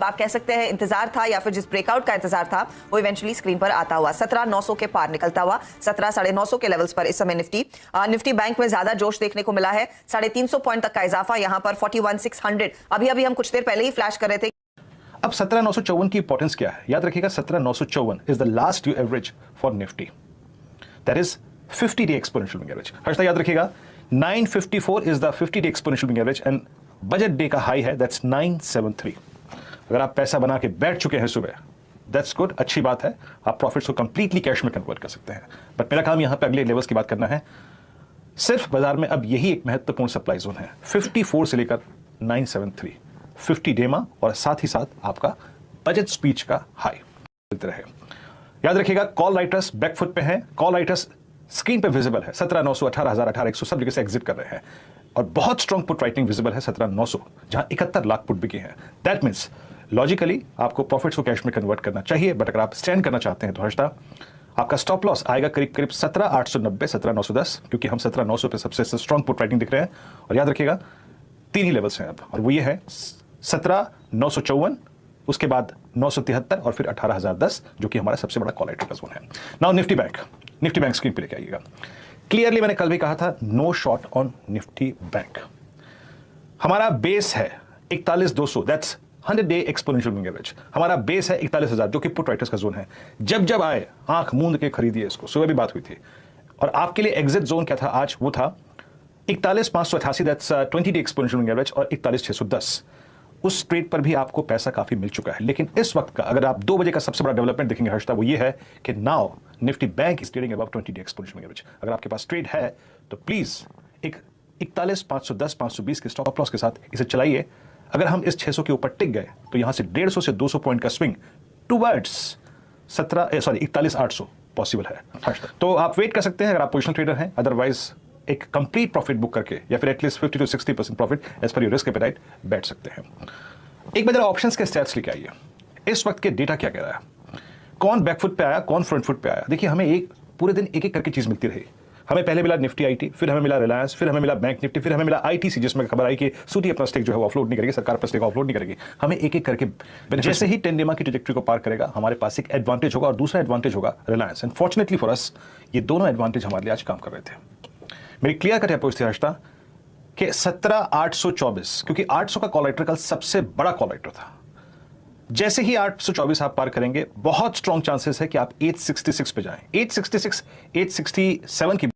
आप कह सकते हैं इंतजार था या फिर जिस ब्रेकआउट का इंतजार था वो इवेंचुअली स्क्रीन पर आता हुआ 17,900 के पार निकलता हुआ 17,950 के लेवल्स पर इस समय निफ्टी बैंक में ज्यादा जोश देखने को मिला है। 350 पॉइंट तक का इजाफा, यहां पर 41,600 अभी हम कुछ देर पहले ही फ्लैश कर रहे थे। अब 17,954 की इंपॉर्टेंस क्या है? याद रखिएगा 17,954 is the last due average for Nifty, that is 50 day exponential moving average. Harshada याद रखिएगा 954 is the 50 day exponential moving average and budget day का हाई है दैट्स 973। अगर आप पैसा बना के बैठ चुके हैं सुबह, दैट्स गुड, अच्छी बात है, आप प्रॉफिट्स को कंप्लीटली कैश में कन्वर्ट कर सकते हैं। बट मेरा काम यहां पे अगले लेवल्स की बात करना है। सिर्फ बाजार में अब यही एक महत्वपूर्ण सप्लाई जोन है, 54 से लेकर 973, 50 डेमा और साथ ही साथ आपका बजट स्पीच का हाई मिलते रहे। याद रखिएगा कॉल राइटर्स बैकफुट पे हैं, कॉल राइटर्स स्क्रीन पे विजिबल है 17,900, 18,000, 18,100 सब जगह से एग्जिट कर रहे हैं और बहुत स्ट्रॉन्ग पुट राइटिंग विजिबल है 17,900 जहां 71 लाख पुट बिके हैं। दैट मीन्स लॉजिकली आपको प्रॉफिट्स को कैश में कन्वर्ट करना चाहिए। बट अगर आप स्टैंड करना चाहते हैं तो हर्षदा आपका स्टॉप लॉस आएगा करीब करीब 17,890, 17,910, क्योंकि हम 17,900 पे सबसे स्ट्रॉन्ग पुट राइटिंग दिख रहे हैं। और याद रखिएगा 3 ही लेवल्स हैं अब, और वो ये है 17,954, उसके बाद 973 और फिर 18,010 जो कि हमारा सबसे बड़ा कॉल राइटर का जोन है। नाउ निफ्टी बैंक स्क्रीन पे लेके आइएगा। क्लियरली मैंने कल भी कहा था no short on Nifty Bank. हमारा बेस है 41,200, that's 100 day exponential moving average. हमारा बेस है 41,000 जो कि पुट राइटर्स का जोन है। जब आए आंख मूंद के खरीदिए इसको, सुबह भी बात हुई थी। और आपके लिए एग्जिट जोन क्या था आज? वो था 41,588, that's 20 day exponential moving average, और 41,610। उस ट्रेड पर भी आपको पैसा काफी मिल चुका है। लेकिन इस वक्त का अगर आप 2 बजे का सबसे बड़ा डेवलपमेंट देखेंगे हर्षदा, वो ये है कि now Nifty bank is trading above 20 day exponential moving average. अगर आपके पास ट्रेड है तो प्लीज एक 41,510, 520 के स्टॉप लॉस के साथ इसे चलाइए। अगर हम इस 600 के ऊपर टिक गए तो यहां से 150 से 200 पॉइंट का स्विंग टुवर्ड्स 41,800 पॉसिबल है। तो आप वेट कर सकते हैं अगर आप पोजिशनल ट्रेडर हैं। अदरवाइज एक कंप्लीट प्रॉफिट बुक करके या फिर at least 50 to 60% profit as per your risk appetite बैठ सकते हैं। एक बार जरा ऑप्शंस के स्टैट्स लेके आइए। इस वक्त के डेटा क्या कह रहा है, कौन बैकफुट पे आया, कौन फ्रंट फुट पे आया। देखिए हमें एक पूरे दिन एक एक करके चीज मिलती रही। हमें पहले मिला निफ्टी आईटी, फिर हमें मिला रिलायंस, फिर हमें मिला बैंक निफ्टी, फिर हमें मिला आईटीसी जिसमें खबर आई कि सूटी अपना स्टेक जो है वो ऑफलोड नहीं करेगी, सरकार अपना स्टेक ऑफलोड नहीं करेगी। हमें एक एक करके जैसे ही 10 डेमा की ट्रैजेक्टरी को पार करेगा हमारे पास एक एडवांटेज होगा, और दूसरा एडवांटेज होगा Reliance. And fortunately for us ये दोनों एडवांटेज हमारे लिए आज काम कर रहे थे। मेरी क्लियर कट अप्रोच थी हर्षदा कि 17,824, क्योंकि 800 का कॉल राइटर कल सबसे बड़ा कॉल राइटर था। जैसे ही 824 आप पार करेंगे बहुत स्ट्रॉन्ग चांसेस है कि आप 866 पे जाएं। 866, 867 की